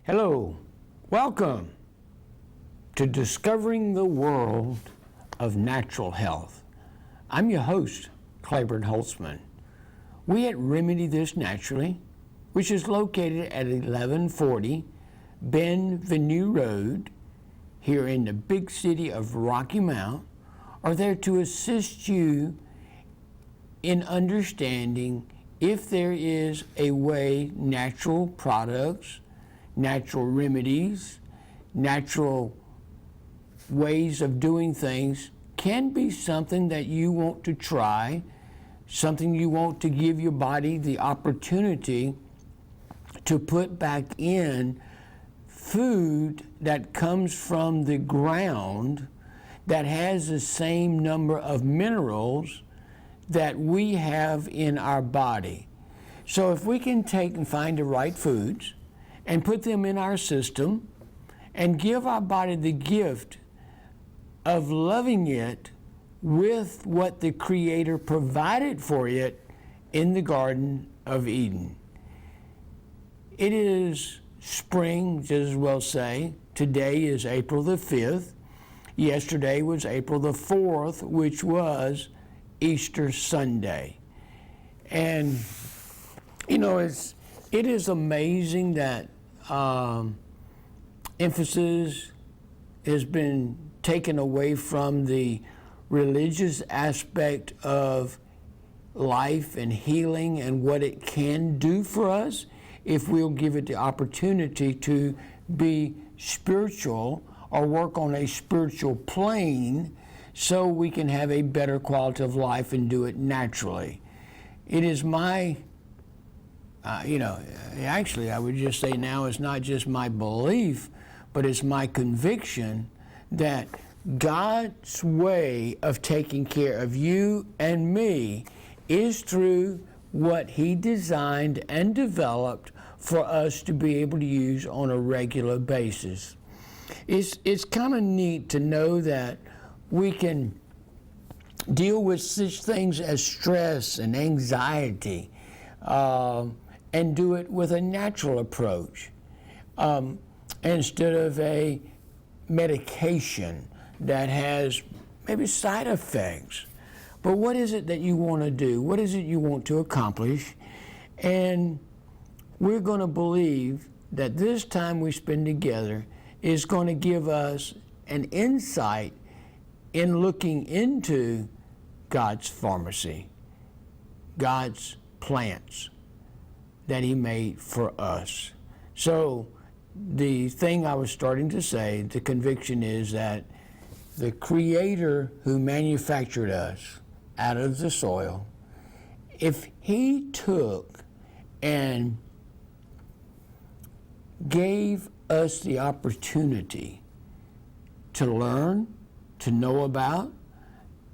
Hello, welcome to Discovering the World of Natural Health. I'm your host, Claiborne Holtzman. We at Remedy This Naturally, which is located at 1140 Benvenue Road here in the big city of Rocky Mount, are there to assist you in understanding if there is a way natural products, natural remedies, natural ways of doing things can be something that you want to try, something you want to give your body the opportunity to put back in food that comes from the ground that has the same number of minerals that we have in our body. So if we can take and find the right foods and put them in our system and give our body the gift of loving it with what the Creator provided for it in the Garden of Eden. It is spring, just as well say. Today is April the 5th. Yesterday was April the 4th, which was Easter Sunday. And, you know, it is amazing that emphasis has been taken away from the religious aspect of life and healing and what it can do for us if we'll give it the opportunity to be spiritual or work on a spiritual plane so we can have a better quality of life and do it naturally. It is my, actually I would just say now it's not just my belief, but it's my conviction that God's way of taking care of you and me is through what He designed and developed for us to be able to use on a regular basis. It's kind of neat to know that we can deal with such things as stress and anxiety and do it with a natural approach instead of a medication that has maybe side effects. But what is it that you want to do? What is it you want to accomplish? And we're going to believe that this time we spend together is going to give us an insight in looking into God's pharmacy, God's plants that He made for us. So the thing I was starting to say, the conviction is that the Creator who manufactured us out of the soil, if He took and gave us the opportunity to learn, to know about,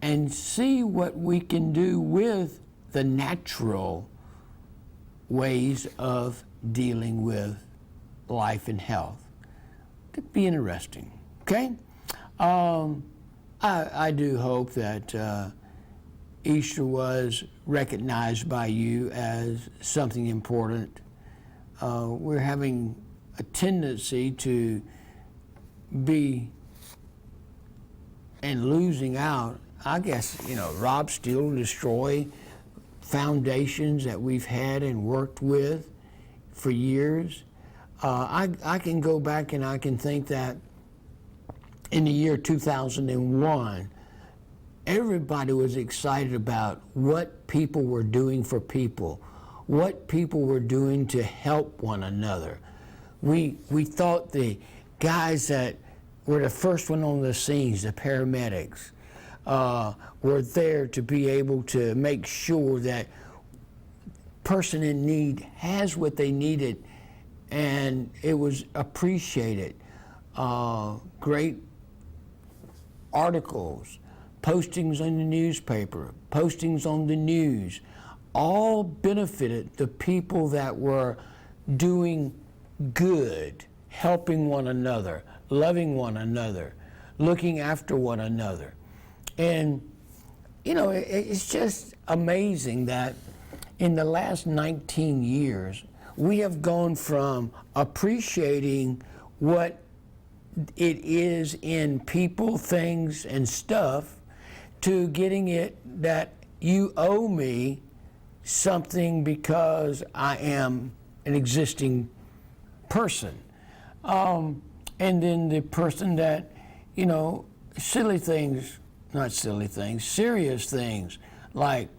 and see what we can do with the natural ways of dealing with life and health. It'd be interesting, okay? I do hope that Easter was recognized by you as something important. We're having a tendency to be and losing out, I guess, rob, steal, destroy foundations that we've had and worked with for years. I can go back and I can think that in the year 2001, everybody was excited about what people were doing for people, what people were doing to help one another. We thought the guys that were the first one on the scenes, the paramedics, were there to be able to make sure that person in need has what they needed, and it was appreciated. Great articles, postings on the newspaper, postings on the news, all benefited the people that were doing good, helping one another, loving one another, looking after one another. And, it's just amazing that in the last 19 years, we have gone from appreciating what it is in people, things, and stuff to getting it that you owe me something because I am an existing person. And then the person that, silly things, not silly things, serious things like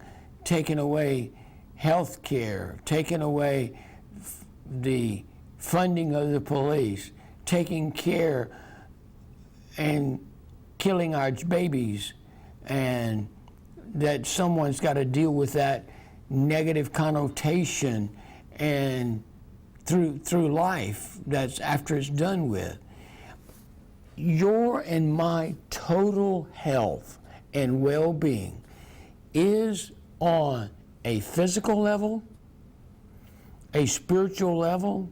taking away health care, taking away the funding of the police, taking care and killing our babies, and that someone's got to deal with that negative connotation and through life that's after it's done with. Your and my total health and well-being is on a physical level, a spiritual level,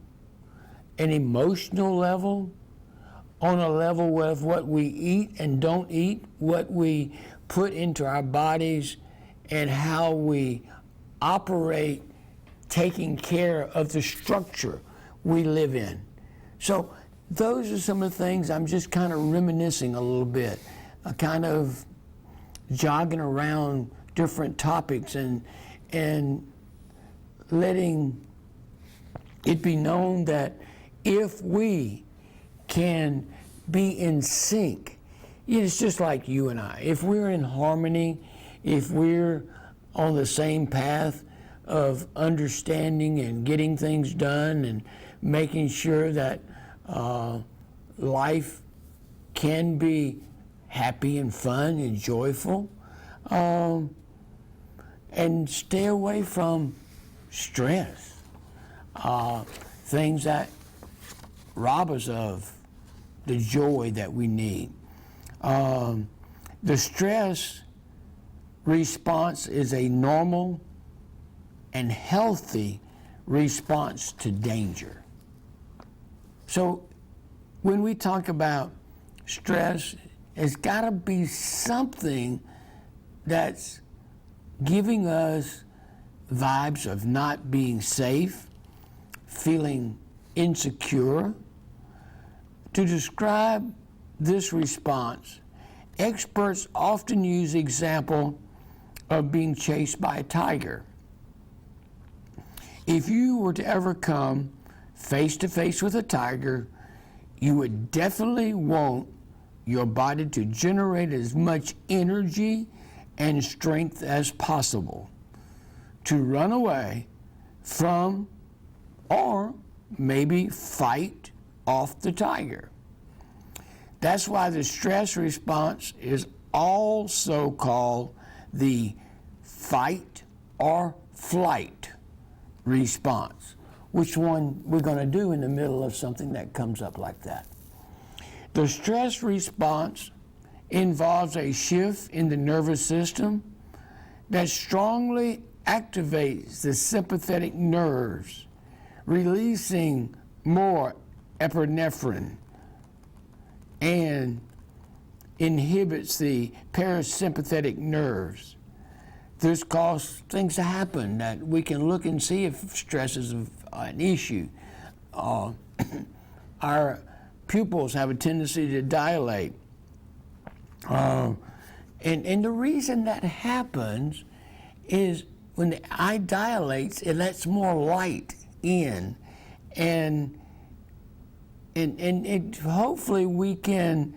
an emotional level, on a level of what we eat and don't eat, what we put into our bodies, and how we operate taking care of the structure we live in. So those are some of the things I'm just kind of reminiscing a little bit, kind of jogging around different topics and letting it be known that if we can be in sync, it's just like you and I. If we're in harmony, if we're on the same path of understanding and getting things done and making sure that life can be happy and fun and joyful, and stay away from stress, things that rob us of the joy that we need. The stress response is a normal and healthy response to danger. So when we talk about stress, it's got to be something that's giving us vibes of not being safe, feeling insecure. To describe this response, experts often use the example of being chased by a tiger. If you were to ever come face to face with a tiger, you would definitely want your body to generate as much energy and strength as possible to run away from or maybe fight off the tiger. That's why the stress response is also called the fight or flight response. Which one we're going to do in the middle of something that comes up like that. The stress response involves a shift in the nervous system that strongly activates the sympathetic nerves, releasing more epinephrine, and inhibits the parasympathetic nerves. This causes things to happen that we can look and see if stress is an issue. Our pupils have a tendency to dilate. And the reason that happens is when the eye dilates, it lets more light in. And hopefully we can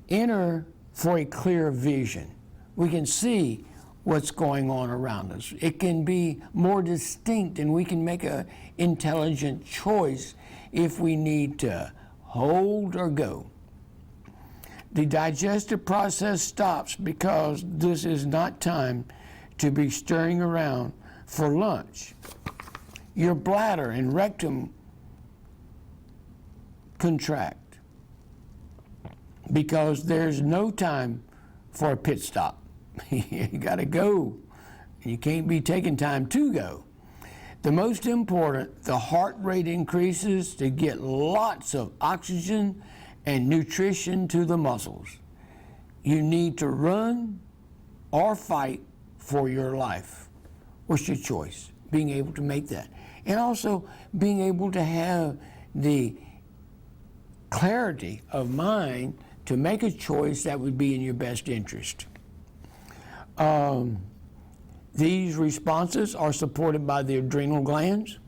enter for a clear vision. We can see what's going on around us. It can be more distinct, and we can make an intelligent choice if we need to hold or go. The digestive process stops because this is not time to be stirring around for lunch. Your bladder and rectum contract because there's no time for a pit stop. You gotta go. You can't be taking time to go. The most important, the heart rate increases to get lots of oxygen and nutrition to the muscles. You need to run or fight for your life. What's your choice? Being able to make that. and also being able to have the clarity of mind to make a choice that would be in your best interest. These responses are supported by the adrenal glands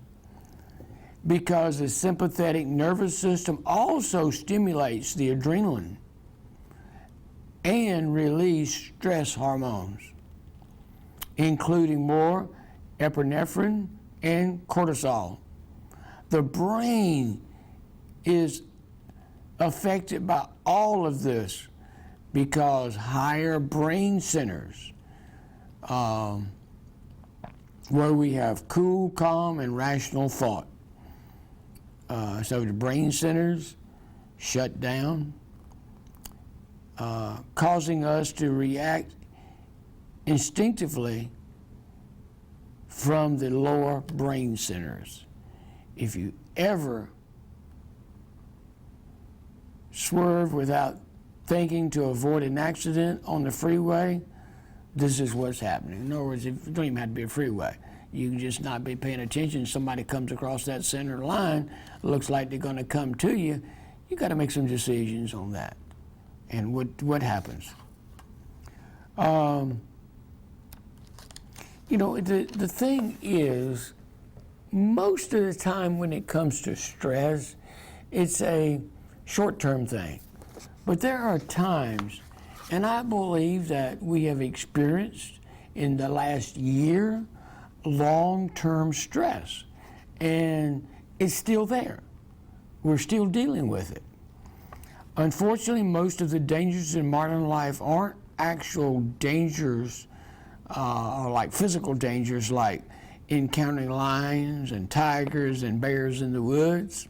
because the sympathetic nervous system also stimulates the adrenaline and release stress hormones, including more epinephrine and cortisol. The brain is affected by all of this because higher brain centers, where we have cool, calm, and rational thought. So the brain centers shut down, causing us to react instinctively from the lower brain centers. If you ever swerve without thinking to avoid an accident on the freeway, this is what's happening. In other words, it don't even have to be a freeway. You can just not be paying attention. Somebody comes across that center line, looks like they're going to come to you. You got to make some decisions on that. And what happens? The thing is, most of the time when it comes to stress, it's a short-term thing. But there are times, and I believe that we have experienced in the last year long-term stress, and it's still there. We're still dealing with it. Unfortunately, most of the dangers in modern life aren't actual dangers, or like physical dangers, like encountering lions and tigers and bears in the woods.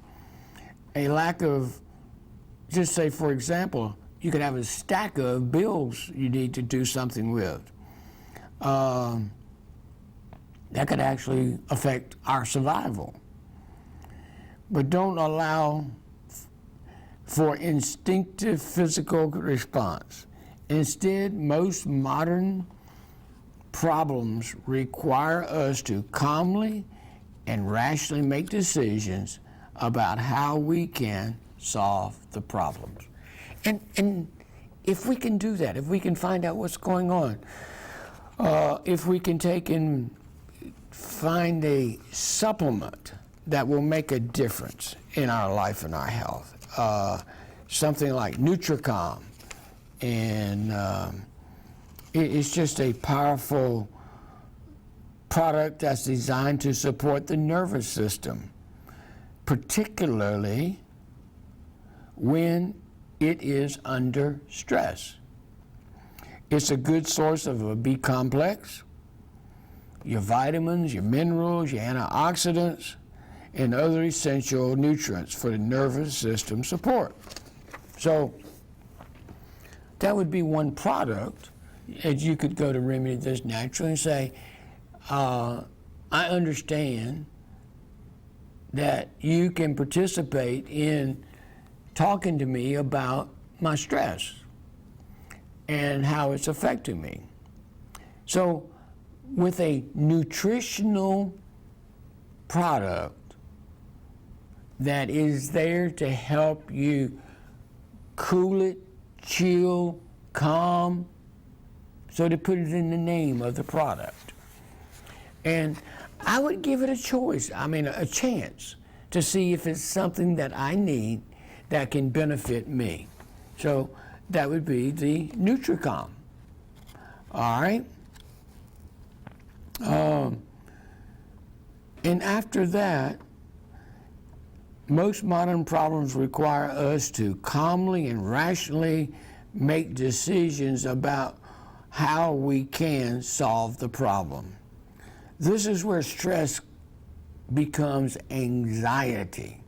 A lack of, just say for example, you could have a stack of bills you need to do something with. That could actually affect our survival. But don't allow for instinctive physical response. Instead, most modern problems require us to calmly and rationally make decisions about how we can solve the problems. And if we can do that, if we can find out what's going on, if we can take and find a supplement that will make a difference in our life and our health, something like Nutricom, and it's just a powerful product that's designed to support the nervous system, particularly when it is under stress. It's a good source of a B complex, your vitamins, your minerals, your antioxidants, and other essential nutrients for the nervous system support. So that would be one product, as you could go to Remedy This Naturally and say, I understand that you can participate in talking to me about my stress and how it's affecting me. So with a nutritional product that is there to help you cool it, chill, calm, so to put it in the name of the product. And I would give it a chance to see if it's something that I need that can benefit me. So that would be the Nutricom. All right? And after that, most modern problems require us to calmly and rationally make decisions about how we can solve the problem. This is where stress becomes anxiety.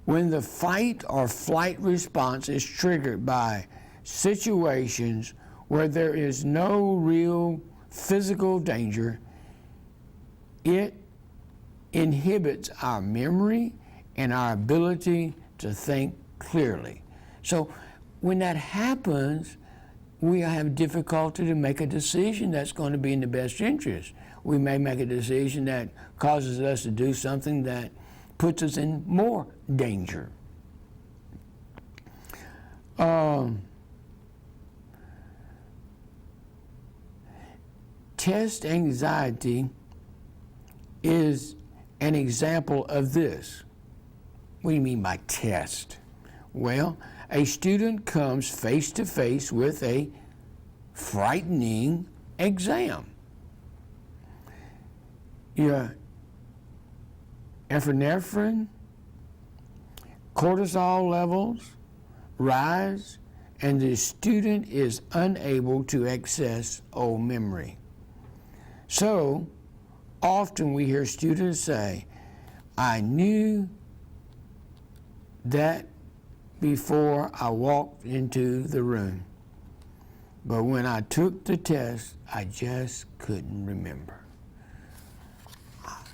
When the fight or flight response is triggered by situations where there is no real physical danger, it inhibits our memory and our ability to think clearly. So when that happens, we have difficulty to make a decision that's going to be in the best interest. we may make a decision that causes us to do something that puts us in more danger. Test anxiety is an example of this. What do you mean by test? Well, a student comes face to face with a frightening exam. Your epinephrine, cortisol levels rise, and the student is unable to access old memory. So, often we hear students say, I knew that before I walked into the room, but when I took the test, I just couldn't remember.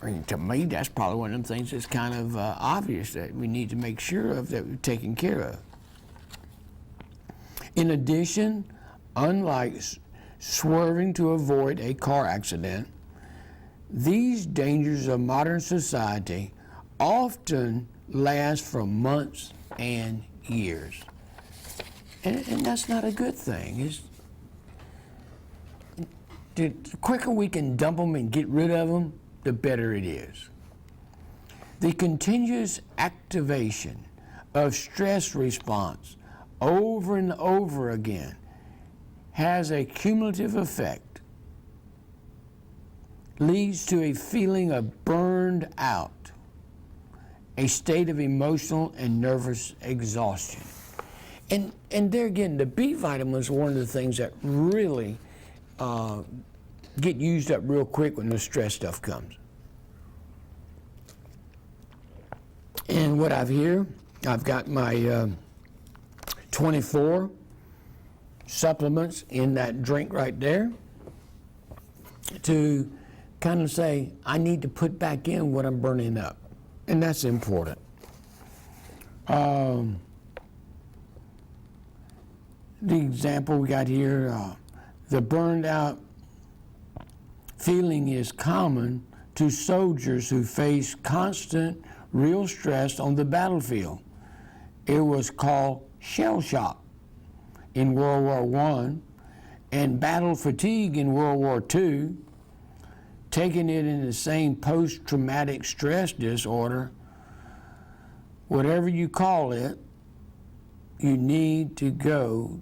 I mean, to me, that's probably one of them things that's kind of obvious that we need to make sure of, that we're taking care of. In addition, unlike swerving to avoid a car accident, these dangers of modern society often last for months and years. And that's not a good thing. The quicker we can dump them and get rid of them, the better it is. The continuous activation of stress response over and over again has a cumulative effect, leads to a feeling of burned out, a state of emotional and nervous exhaustion. And there again, the B vitamins are one of the things that really get used up real quick when the stress stuff comes. And what I've here, I've got my 24 supplements in that drink right there to kind of say, I need to put back in what I'm burning up. And that's important. The example we got here, the burned out feeling is common to soldiers who face constant real stress on the battlefield. It was called shell shock in World War I and battle fatigue in World War II. Taking it in the same post-traumatic stress disorder, whatever you call it, you need to go.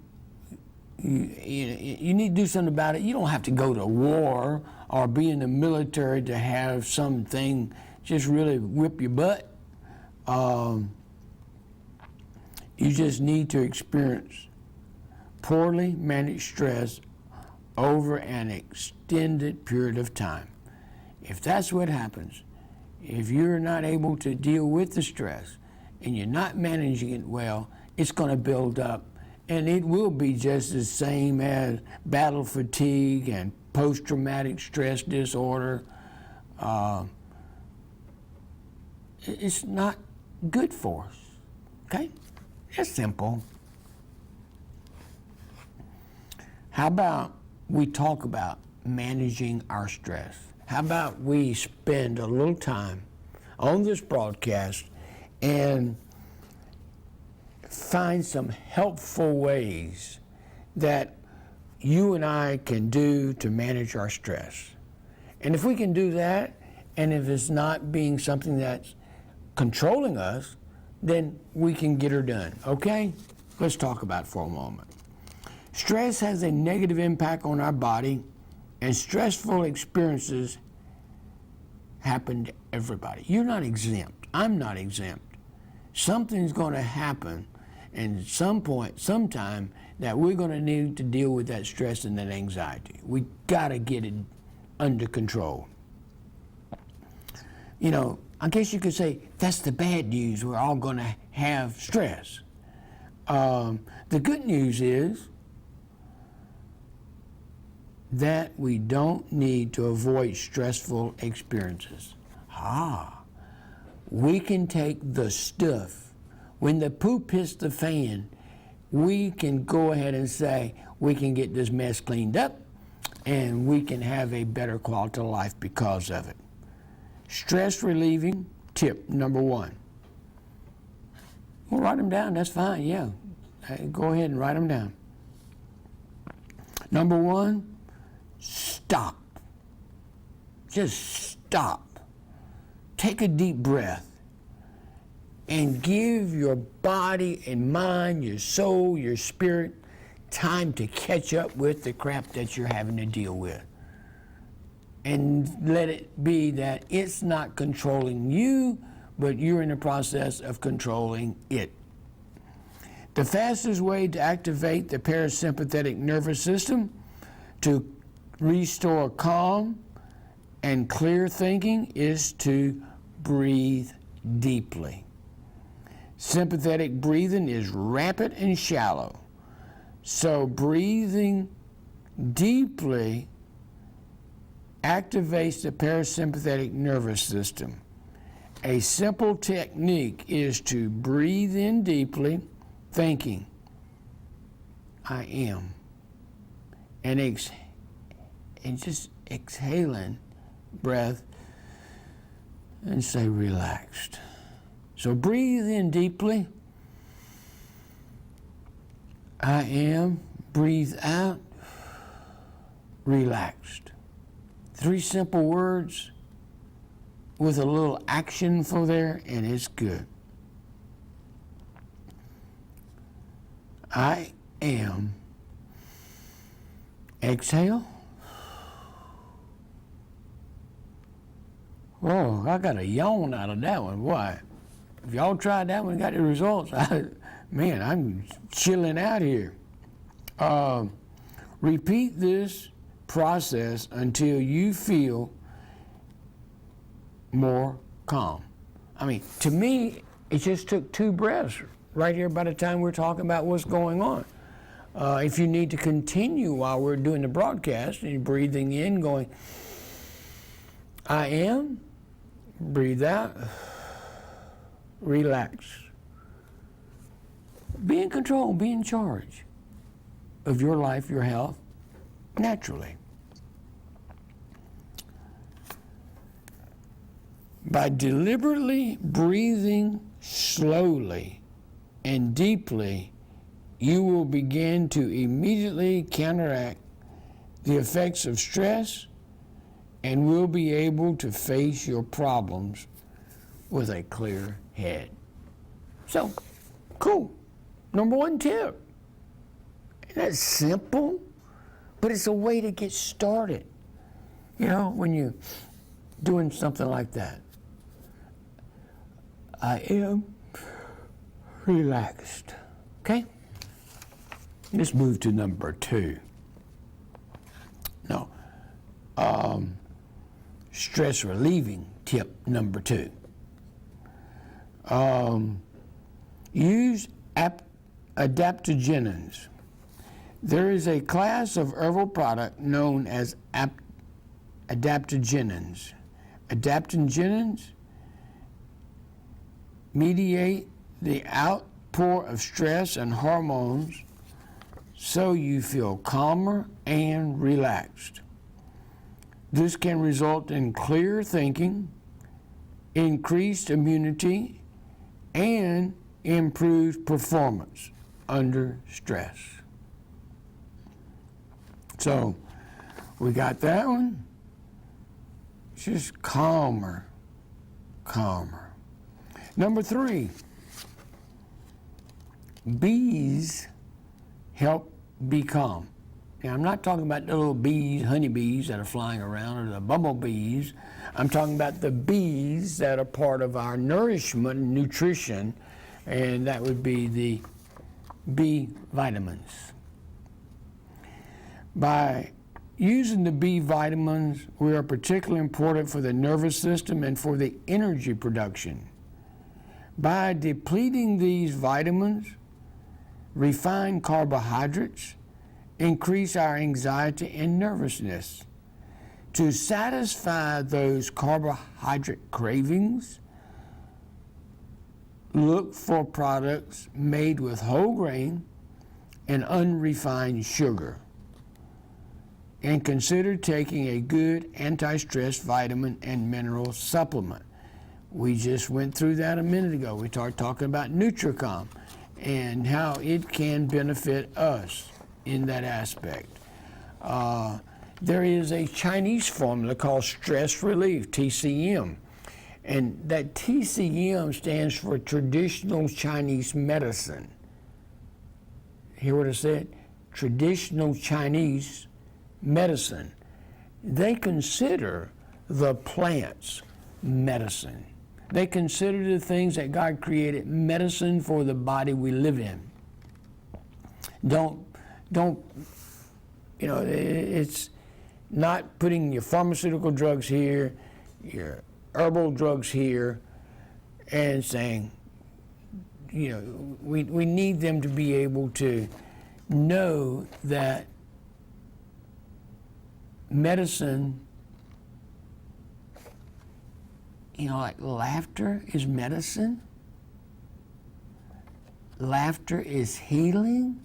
You need to do something about it. You don't have to go to war or be in the military to have something just really whip your butt. You just need to experience poorly managed stress over an extended period of time. If that's what happens, if you're not able to deal with the stress and you're not managing it well, it's going to build up, and it will be just the same as battle fatigue and post-traumatic stress disorder. It's not good for us, okay? It's simple. How about we talk about managing our stress? How about we spend a little time on this broadcast and find some helpful ways that you and I can do to manage our stress. And if we can do that, and if it's not being something that's controlling us, then we can get her done, okay? Let's talk about it for a moment. Stress has a negative impact on our body, and stressful experiences happen to everybody. You're not exempt. I'm not exempt. Something's going to happen at some point, sometime, that we're going to need to deal with that stress and that anxiety. We got to get it under control. You know, I guess you could say that's the bad news. We're all going to have stress. The good news is that we don't need to avoid stressful experiences. We can take the stuff. When the poop hits the fan, we can go ahead and say, we can get this mess cleaned up. and we can have a better quality of life because of it. Stress relieving tip number 1. Well, write them down, that's fine, yeah. Go ahead and write them down. Number 1, stop. Just stop. Take a deep breath and give your body and mind, your soul, your spirit time to catch up with the crap that you're having to deal with. And let it be that it's not controlling you, but you're in the process of controlling it. The fastest way to activate the parasympathetic nervous system to restore calm and clear thinking is to breathe deeply. Sympathetic breathing is rapid and shallow. So breathing deeply activates the parasympathetic nervous system. A simple technique is to breathe in deeply, thinking, I am, and just exhaling breath and say relaxed. So breathe in deeply, I am, breathe out, relaxed. 3 simple words with a little action for there, and it's good. I am. Exhale. Whoa, I got a yawn out of that one. Boy, if y'all tried that one and got the results, man, I'm chilling out here. Repeat this process until you feel more calm. I mean, to me, it just took 2 breaths right here by the time we're talking about what's going on. If you need to continue while we're doing the broadcast and you're breathing in, going, I am, breathe out, relax. Be in control, be in charge of your life, your health, naturally. By deliberately breathing slowly and deeply, you will begin to immediately counteract the effects of stress and will be able to face your problems with a clear head. So, cool. Number 1 tip. That's simple, but it's a way to get started. You know, when you're doing something like that. I am relaxed. Okay? Let's move to number 2. No. Stress relieving tip number 2. Use adaptogens. There is a class of herbal product known as adaptogens. Adaptogens mediate the outpour of stress and hormones so you feel calmer and relaxed. This can result in clear thinking, increased immunity, and improved performance under stress. So, we got that one. Just calmer. Number 3, bees help be calm. Now, I'm not talking about the little bees, honeybees that are flying around, or the bumblebees. I'm talking about the bees that are part of our nourishment and nutrition, and that would be the B vitamins. By using the B vitamins, we are particularly important for the nervous system and for the energy production. By depleting these vitamins, refined carbohydrates increase our anxiety and nervousness. To satisfy those carbohydrate cravings, look for products made with whole grain and unrefined sugar. and consider taking a good anti-stress vitamin and mineral supplement. We just went through that a minute ago. We started talking about Nutricom and how it can benefit us in that aspect. There is a Chinese formula called Stress Relief, TCM. And that TCM stands for Traditional Chinese Medicine. Hear what I said? Traditional Chinese medicine. They consider the plants medicine. They consider the things that God created medicine for the body we live in. Don't, it's not putting your pharmaceutical drugs here, your herbal drugs here, and saying, we need them to be able to know that medicine, like laughter is medicine. Laughter is healing.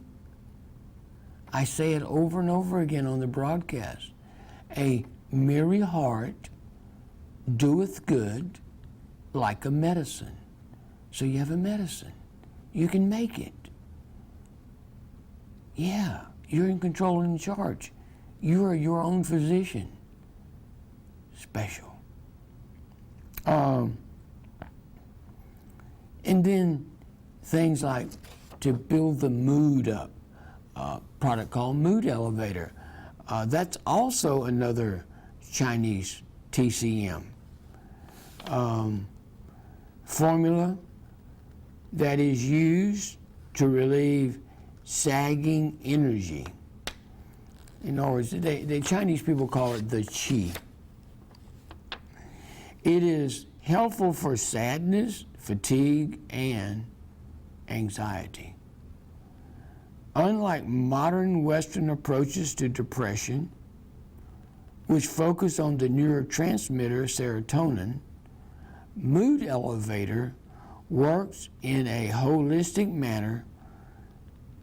I say it over and over again on the broadcast. A merry heart doeth good like a medicine. So you have a medicine. You can make it. Yeah, you're in control and in charge. You are your own physician. Special. And then things like to build the mood up, product called Mood Elevator. That's also another Chinese TCM formula that is used to relieve sagging energy. In other words, the Chinese people call it the qi. It is helpful for sadness, fatigue, and anxiety. Unlike modern Western approaches to depression, which focus on the neurotransmitter serotonin, Mood Elevator works in a holistic manner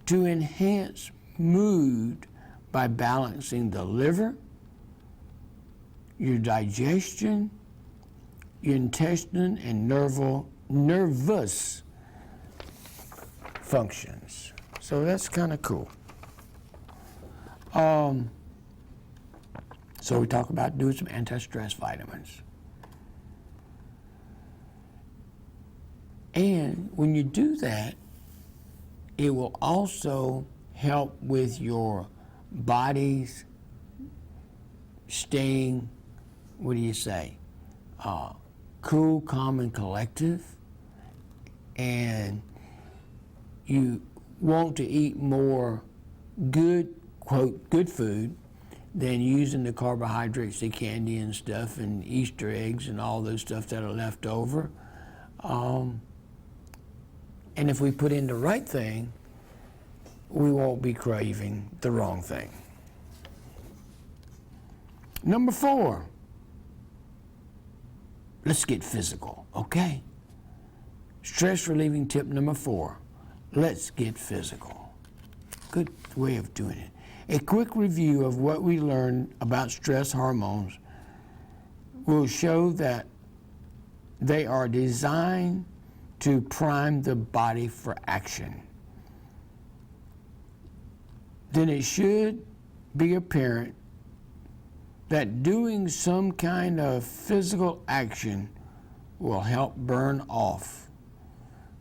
to enhance mood by balancing the liver, your digestion, your intestine, and nervous functions. So that's kind of cool. So we talk about doing some anti-stress vitamins. And when you do that, it will also help with your body's staying, cool, calm, and collective. And you want to eat more good, quote, good food than using the carbohydrates, the candy and stuff, and Easter eggs and all those stuff that are left over. And if we put in the right thing, we won't be craving the wrong thing. Number 4, let's get physical, okay? Stress relieving tip number 4, let's get physical. Good way of doing it. A quick review of what we learned about stress hormones will show that they are designed to prime the body for action. Then it should be apparent that doing some kind of physical action will help burn off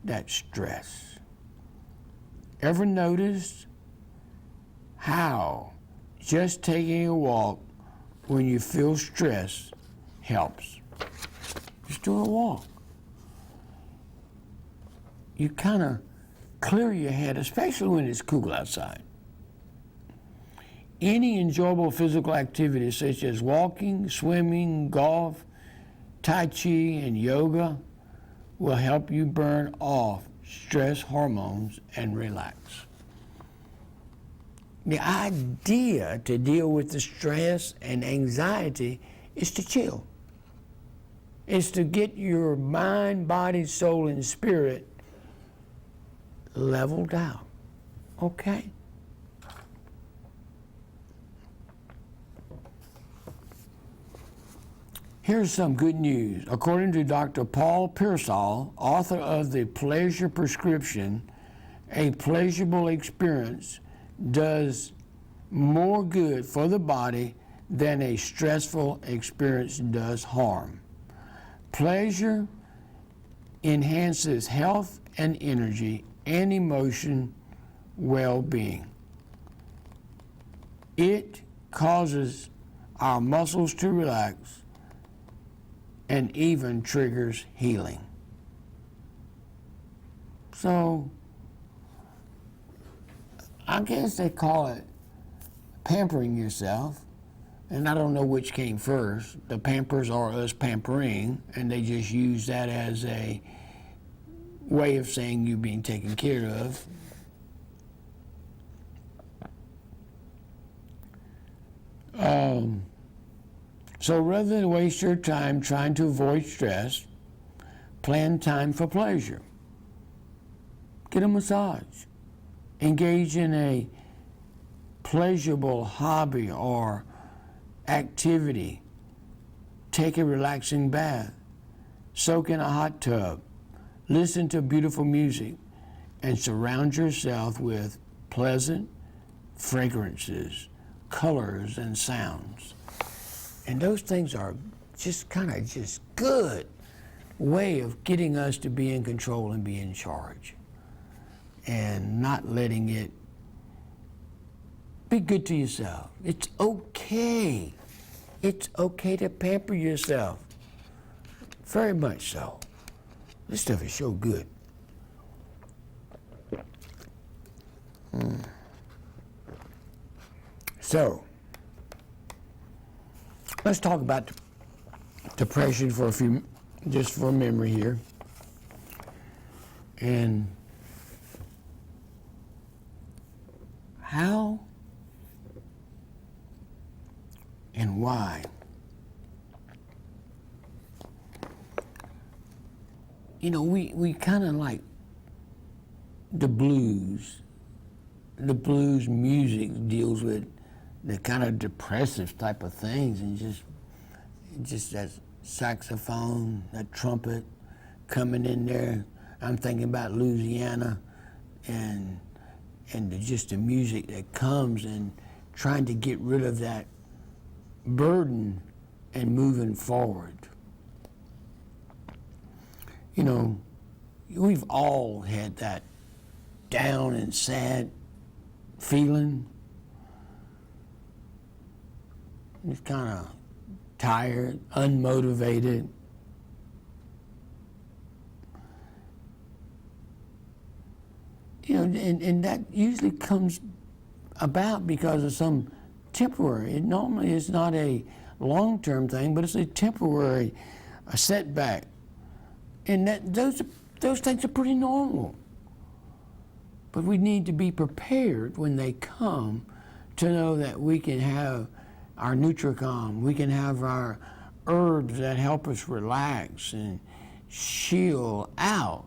that stress. Ever noticed how just taking a walk when you feel stress helps? Just do a walk. You kind of clear your head, especially when it's cool outside. Any enjoyable physical activity such as walking, swimming, golf, Tai Chi, and yoga will help you burn off stress hormones and relax. The idea to deal with the stress and anxiety is to chill. It's to get your mind, body, soul, and spirit leveled out. Okay? Here's some good news. According to Dr. Paul Pearsall, author of The Pleasure Prescription, a pleasurable experience does more good for the body than a stressful experience does harm. Pleasure enhances health and energy and emotion well-being. It causes our muscles to relax and even triggers healing. So, I guess they call it pampering yourself, and I don't know which came first, the Pampers or us pampering, and they just use that as a way of saying you being taken care of. So rather than waste your time trying to avoid stress, plan time for pleasure. Get a massage. Engage in a pleasurable hobby or activity. Take a relaxing bath. Soak in a hot tub. Listen to beautiful music and surround yourself with pleasant fragrances, colors, and sounds. And those things are just kind of just good way of getting us to be in control and be in charge and not letting it. Be good to yourself. It's okay. It's okay to pamper yourself. Very much so. This stuff is so good. So, let's talk about depression for just for memory here. And how and why. You know, we kind of like the blues. The blues music deals with the kind of depressive type of things, and just that saxophone, that trumpet coming in there. I'm thinking about Louisiana and just the music that comes and trying to get rid of that burden and moving forward. You know, we've all had that down and sad feeling. Just kind of tired, unmotivated. You know, and that usually comes about because of some temporary. It normally is not a long-term thing, but it's a temporary setback. And those things are pretty normal. But we need to be prepared when they come to know that we can have our Nutricom, we can have our herbs that help us relax and chill out.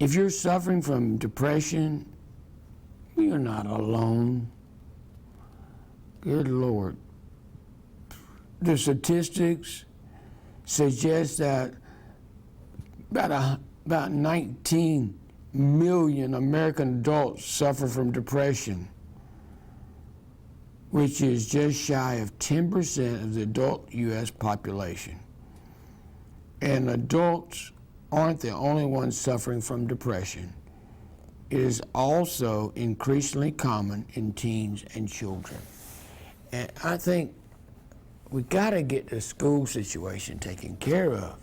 If you're suffering from depression, you're not alone. Good Lord. The statistics suggest that about 19 million American adults suffer from depression, which is just shy of 10% of the adult U.S. population. And adults aren't the only ones suffering from depression. It is also increasingly common in teens and children. And I think we gotta get the school situation taken care of.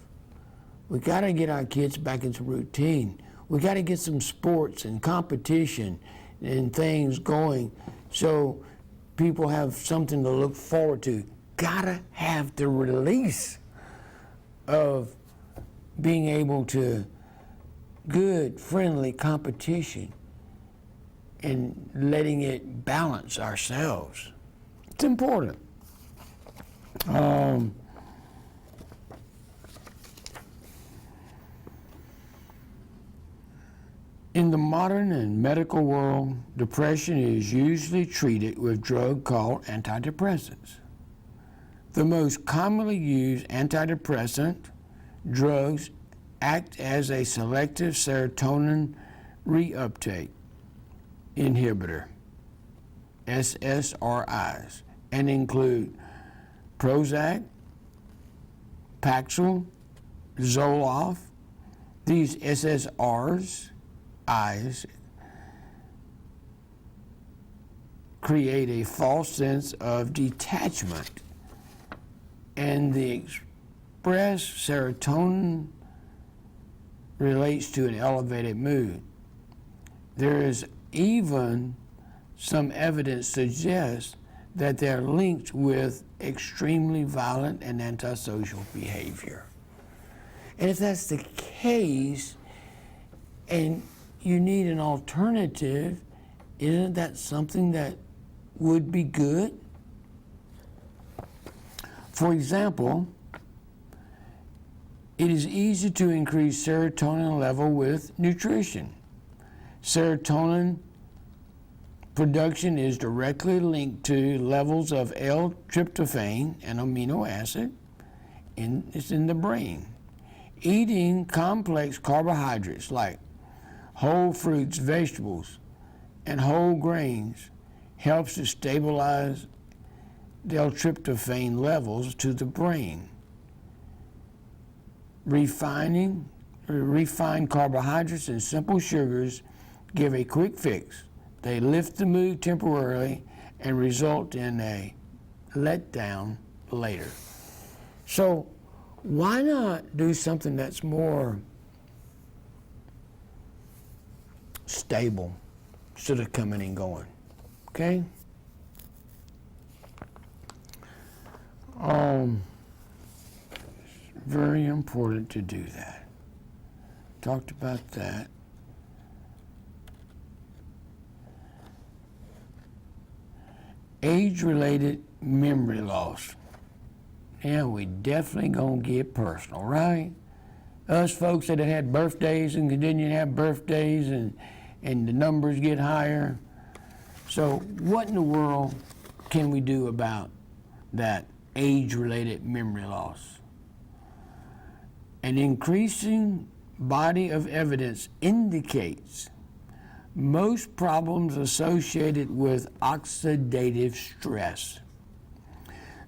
We gotta get our kids back into routine. We gotta get some sports and competition and things going so people have something to look forward to. Gotta have the release of being able to good, friendly competition and letting it balance ourselves. It's important. In the modern and medical world, depression is usually treated with drugs called antidepressants. The most commonly used antidepressant drugs act as a selective serotonin reuptake inhibitor, SSRIs, and include Prozac, Paxil, Zoloft. These SSRIs create a false sense of detachment, and the expressed serotonin relates to an elevated mood. There is even some evidence suggests that they're linked with extremely violent and antisocial behavior. And if that's the case, and you need an alternative, isn't that something that would be good? For example, it is easy to increase serotonin level with nutrition. Serotonin production is directly linked to levels of L-tryptophan, an amino acid, it's in the brain. Eating complex carbohydrates like whole fruits, vegetables, and whole grains helps to stabilize the L-tryptophan levels to the brain. Refined carbohydrates and simple sugars give a quick fix. They lift the mood temporarily and result in a letdown later. So why not do something that's more stable instead of coming and going? Okay? Very important to do that. Talked about that. Age-related memory loss. Yeah, we definitely gonna get personal, right? Us folks that have had birthdays and continue to have birthdays and the numbers get higher. So what in the world can we do about that age-related memory loss? An increasing body of evidence indicates most problems associated with oxidative stress.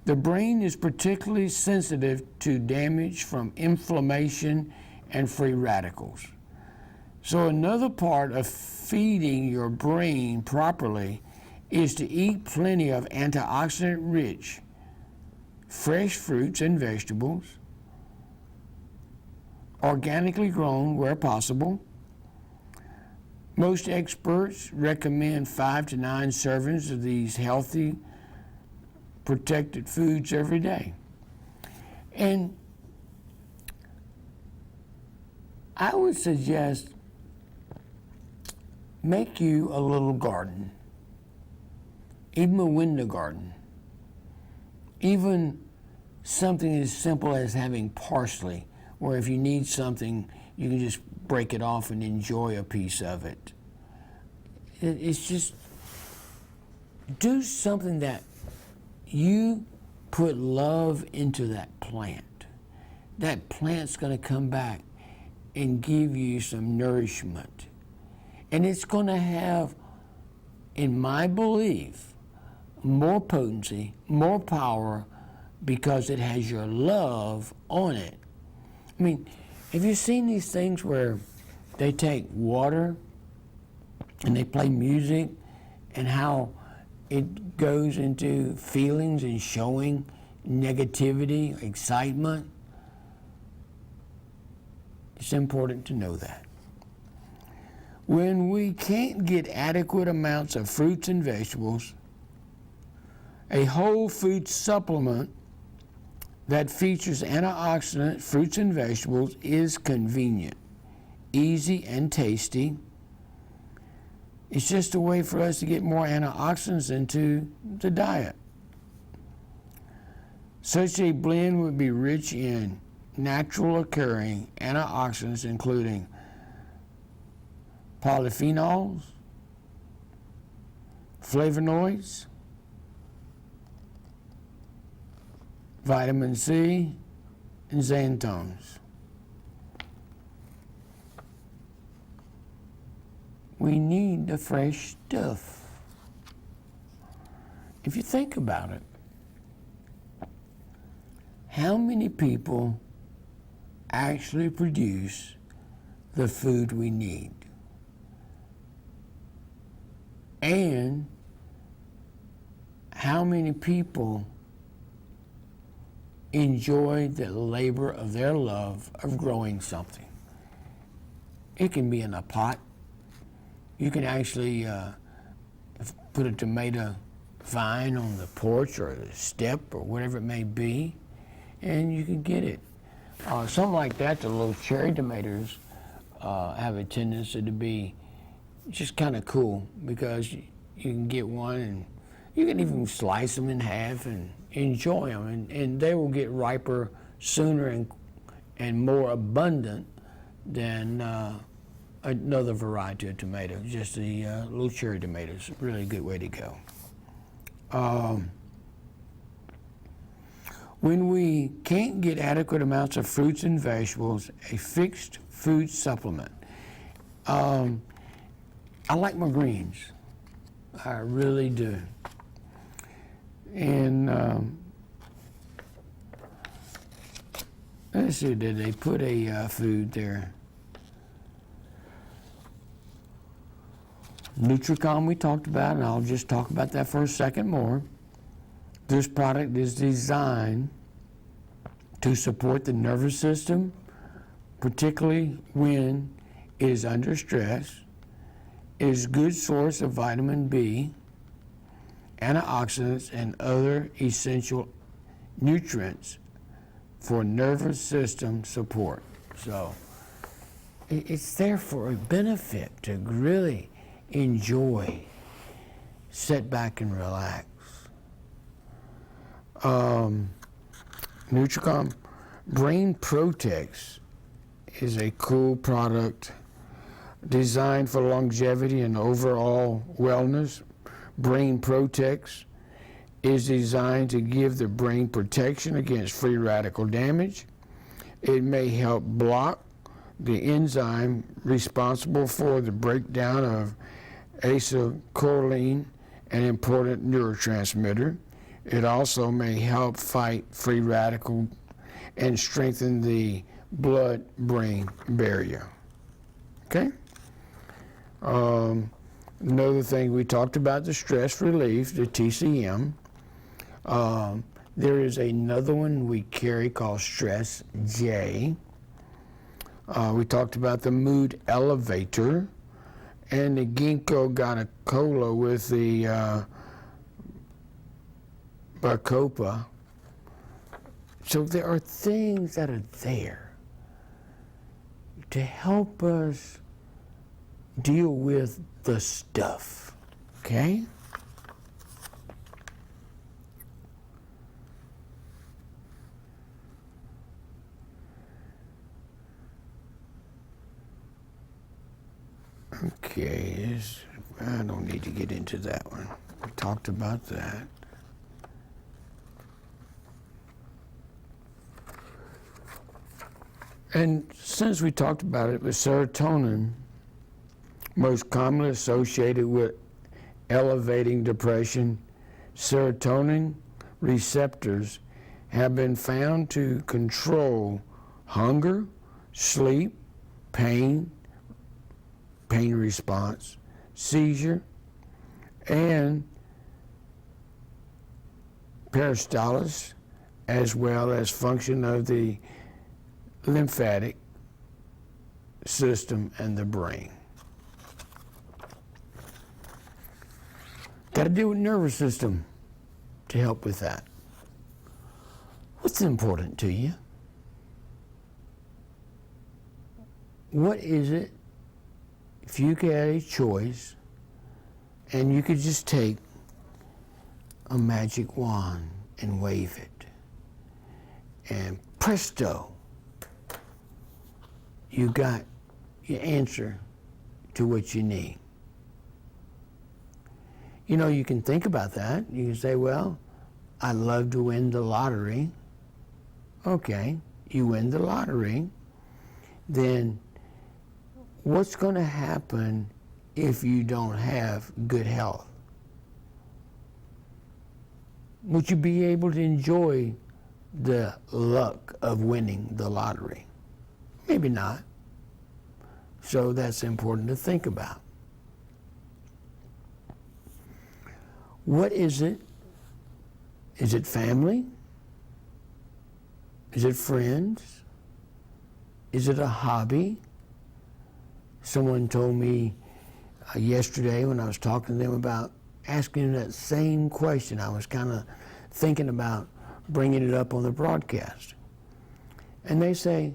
The brain is particularly sensitive to damage from inflammation and free radicals. So another part of feeding your brain properly is to eat plenty of antioxidant-rich fresh fruits and vegetables, organically grown where possible. Most experts recommend 5 to 9 servings of these healthy, protected foods every day. And I would suggest make you a little garden, even a window garden, even something as simple as having parsley, where if you need something, you can just break it off and enjoy a piece of it. It's just, do something that you put love into that plant. That plant's gonna come back and give you some nourishment. And it's gonna have, in my belief, more potency, more power, because it has your love on it. I mean, have you seen these things where they take water and they play music and how it goes into feelings and showing negativity, excitement? It's important to know that. When we can't get adequate amounts of fruits and vegetables, a whole food supplement that features antioxidant fruits and vegetables is convenient, easy, and tasty. It's just a way for us to get more antioxidants into the diet. Such a blend would be rich in natural occurring antioxidants, including polyphenols, flavonoids, vitamin C, and xanthones. We need the fresh stuff. If you think about it, how many people actually produce the food we need? And how many people enjoy the labor of their love of growing something? It can be in a pot. You can actually put a tomato vine on the porch or the step or whatever it may be, and you can get it. Something like that, the little cherry tomatoes have a tendency to be just kind of cool, because you can get one and you can even slice them in half and enjoy them, and they will get riper sooner and more abundant than another variety of tomato. Just the little cherry tomatoes, really a good way to go. When we can't get adequate amounts of fruits and vegetables, a fixed food supplement. I like my greens. I really do. And let's see, did they put a food there? Nutricom we talked about, and I'll just talk about that for a second more. This product is designed to support the nervous system, particularly when it is under stress. It is a good source of vitamin B, antioxidants, and other essential nutrients for nervous system support. So it's there for a benefit to really enjoy, sit back and relax. Nutricom Brain Protex is a cool product designed for longevity and overall wellness. Brain Protex is designed to give the brain protection against free radical damage. It may help block the enzyme responsible for the breakdown of acetylcholine, an important neurotransmitter. It also may help fight free radical and strengthen the blood-brain barrier. Okay? Another thing we talked about, the stress relief, the TCM. There is another one we carry called Stress J. We talked about the Mood Elevator and the Ginkgo Gonacola with the Bacopa. So there are things that are there to help us deal with the stuff, okay? Okay, I don't need to get into that one. We talked about that. And since we talked about it, with serotonin, most commonly associated with elevating depression, serotonin receptors have been found to control hunger, sleep, pain response, seizure, and peristalsis, as well as function of the lymphatic system and the brain. Got to deal with nervous system to help with that. What's important to you? What is it, if you had a choice and you could just take a magic wand and wave it, and presto, you got your answer to what you need. You know, you can think about that. You can say, well, I'd love to win the lottery. Okay, you win the lottery. Then what's going to happen if you don't have good health? Would you be able to enjoy the luck of winning the lottery? Maybe not. So that's important to think about. What is it? Is it family? Is it friends? Is it a hobby? Someone told me yesterday when I was talking to them about asking that same question. I was kind of thinking about bringing it up on the broadcast. And they say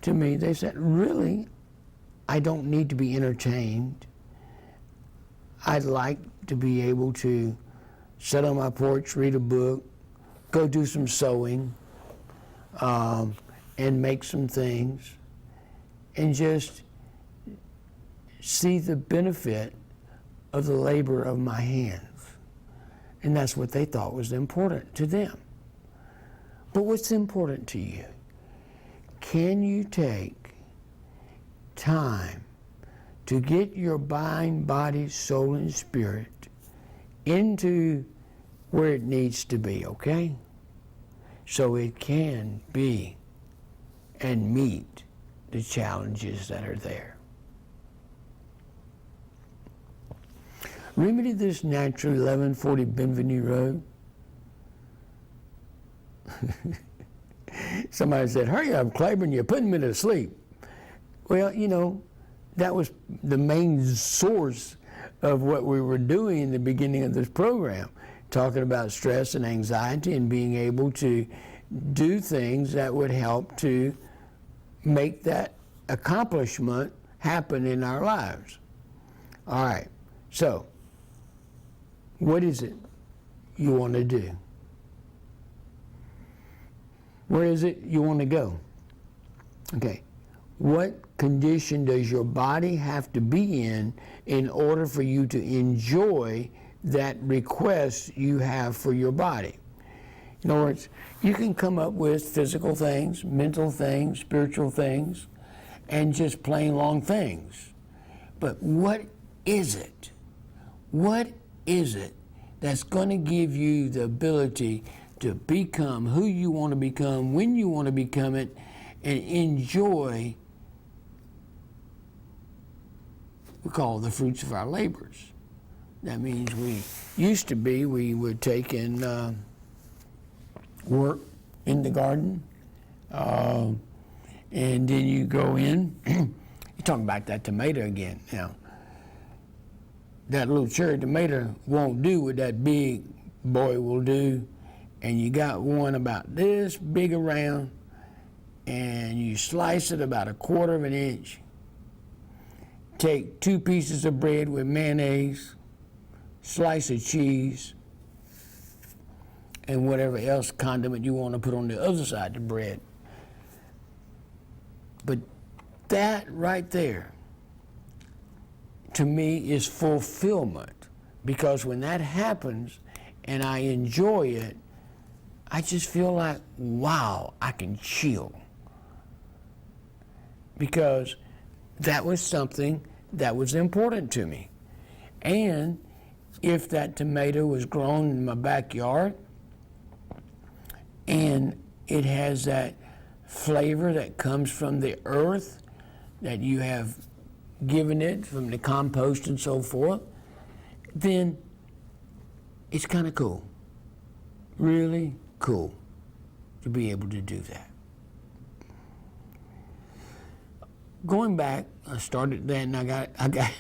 to me, they said, really, I don't need to be entertained. I'd like to be able to sit on my porch, read a book, go do some sewing, and make some things, and just see the benefit of the labor of my hands. And that's what they thought was important to them. But what's important to you? Can you take time to get your mind, body, soul, and spirit into where it needs to be, okay? So it can be and meet the challenges that are there. Remedy this naturally, 1140 Bienvenue Road. Somebody said, hurry up, Claiborne, you're putting me to sleep. Well, you know, that was the main source of what we were doing in the beginning of this program, talking about stress and anxiety and being able to do things that would help to make that accomplishment happen in our lives. All right, so what is it you want to do? Where is it you want to go? Okay, what condition does your body have to be in order for you to enjoy that request you have for your body? In other words, you can come up with physical things, mental things, spiritual things, and just plain long things. But what is it? What is it that's going to give you the ability to become who you want to become, when you want to become it, and enjoy we call the fruits of our labors? That means we would take in work in the garden, and then you go in. You're talking about that tomato again. Now, that little cherry tomato won't do what that big boy will do, and you got one about this big around, and you slice it about 1/4 of an inch. Take 2 pieces of bread with mayonnaise, slice of cheese, and whatever else condiment you want to put on the other side of the bread. But that right there, to me, is fulfillment. Because when that happens and I enjoy it, I just feel like, wow, I can chill. Because that was something that was important to me. And if that tomato was grown in my backyard and it has that flavor that comes from the earth that you have given it from the compost and so forth, then it's kind of cool. Really cool to be able to do that. Going back, I started that and I got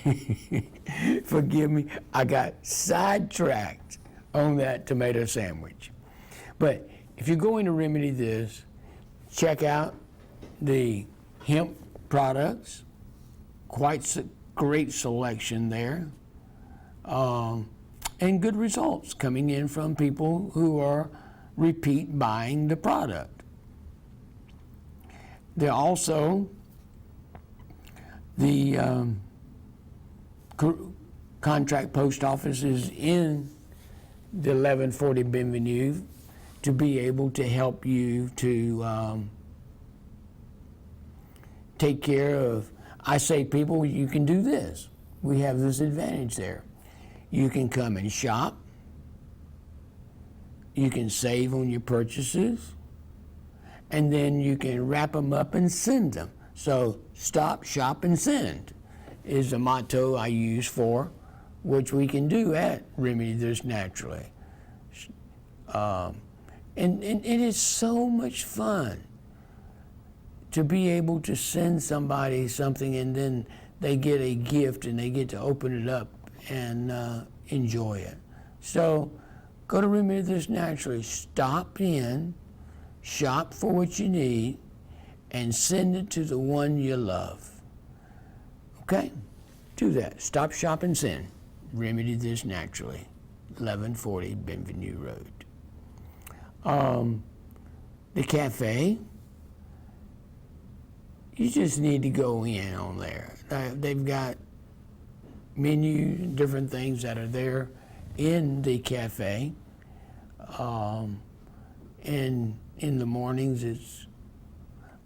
forgive me, I got sidetracked on that tomato sandwich. But if you're going to remedy this, check out the hemp products. Quite great selection there. And good results coming in from people who are repeat buying the product. There also the contract post offices in the 1140 Bienvenue to be able to help you to take care of. I say, people, you can do this. We have this advantage there. You can come and shop. You can save on your purchases. And then you can wrap them up and send them. So stop, shop, and send is a motto I use for, which we can do at Remedy This Naturally. And it is so much fun to be able to send somebody something and then they get a gift and they get to open it up and enjoy it. So go to Remedy This Naturally, stop in, shop for what you need, and send it to the one you love. Okay? Do that. Stop, shop, and send. Remedy This Naturally, 1140 Bienvenue Road. The cafe, you just need to go in on there. They've got menu, different things that are there in the cafe. And in the mornings, it's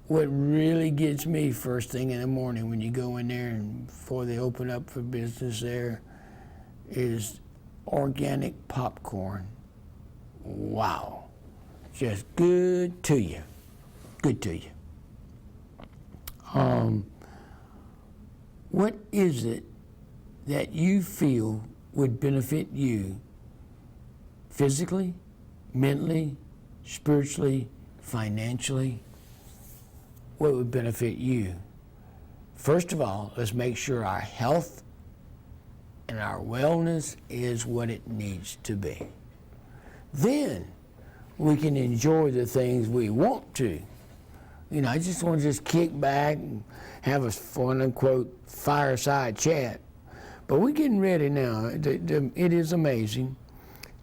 what really gets me first thing in the morning when you go in there and before they open up for business there is organic popcorn. Wow. Just good to you. Good to you. What is it that you feel would benefit you physically, mentally, spiritually, financially? What would benefit you? First of all, let's make sure our health and our wellness is what it needs to be. Then we can enjoy the things we want to. You know, I just want to just kick back and have a quote unquote fireside chat. But we're getting ready now. It is amazing.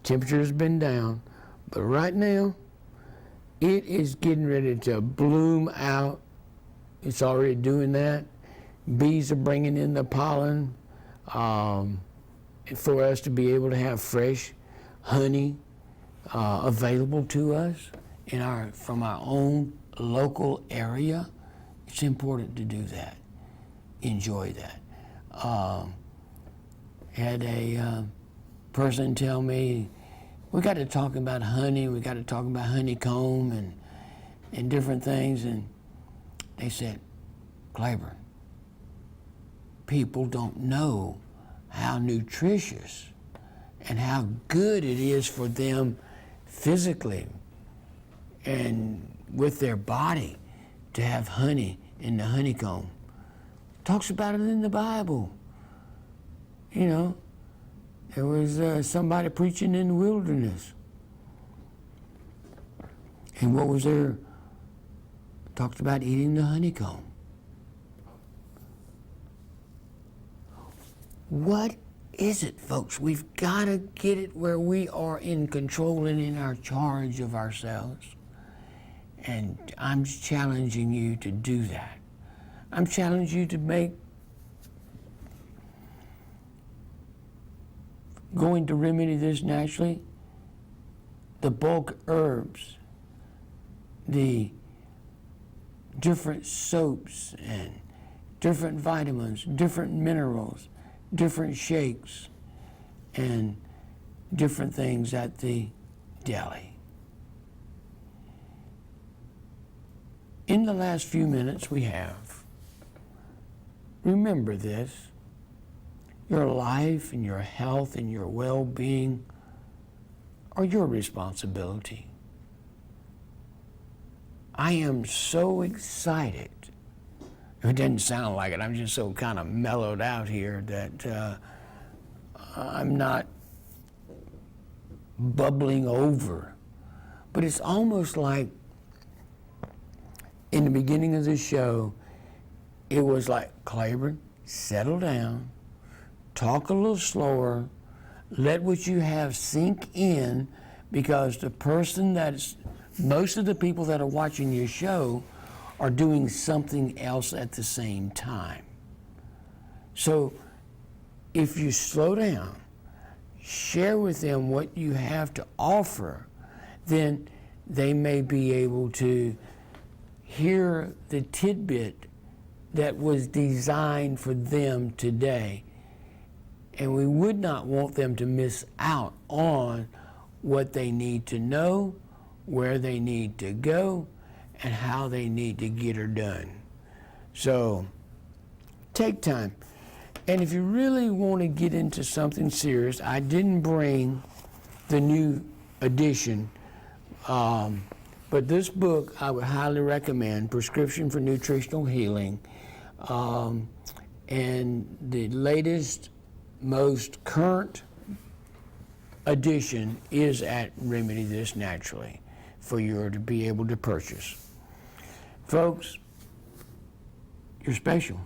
Temperature has been down, but right now it is getting ready to bloom out. It's already doing that. Bees are bringing in the pollen for us to be able to have fresh honey available to us from our own local area. It's important to do that. Enjoy that. Had a person tell me, we got to talk about honey, we got to talk about honeycomb and different things, and they said, Claiborne, people don't know how nutritious and how good it is for them physically and with their body to have honey in the honeycomb. Talks about it in the Bible. You know, there was somebody preaching in the wilderness. And what was there? Talked about eating the honeycomb. What is it, folks? We've got to get it where we are in control and in our charge of ourselves. And I'm challenging you to do that. I'm challenging you to make going to Remedy This Naturally, the bulk herbs, the different soaps and different vitamins, different minerals, different shakes, and different things at the deli. In the last few minutes we have, remember this: your life and your health and your well-being are your responsibility. I am so excited. It doesn't sound like it. I'm just so kind of mellowed out here that I'm not bubbling over. But it's almost like in the beginning of the show, it was like, Claiborne, settle down, talk a little slower, let what you have sink in, because the person most of the people that are watching your show are doing something else at the same time. So if you slow down, share with them what you have to offer, then they may be able to hear the tidbit that was designed for them today. And we would not want them to miss out on what they need to know, where they need to go, and how they need to get her done. So take time. And if you really want to get into something serious, I didn't bring the new edition, but this book I would highly recommend, Prescription for Nutritional Healing, and the latest, most current edition is at Remedy This Naturally for you to be able to purchase. Folks, you're special.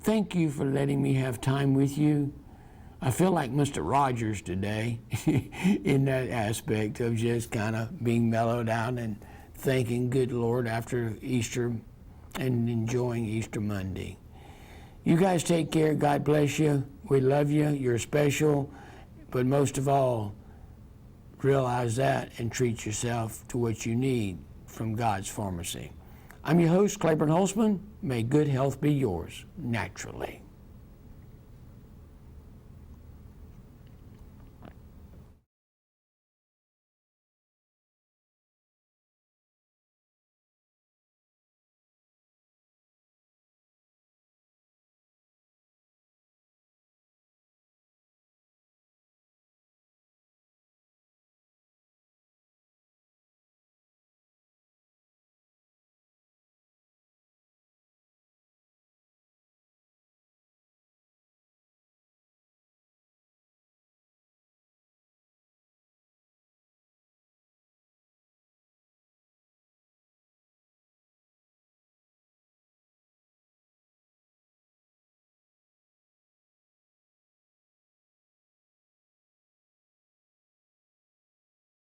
Thank you for letting me have time with you. I feel like Mr. Rogers today in that aspect of just kind of being mellowed out and thanking good Lord after Easter and enjoying Easter Monday. You guys take care. God bless you. We love you. You're special. But most of all, realize that and treat yourself to what you need from God's pharmacy. I'm your host, Claiborne Holtzman. May good health be yours naturally.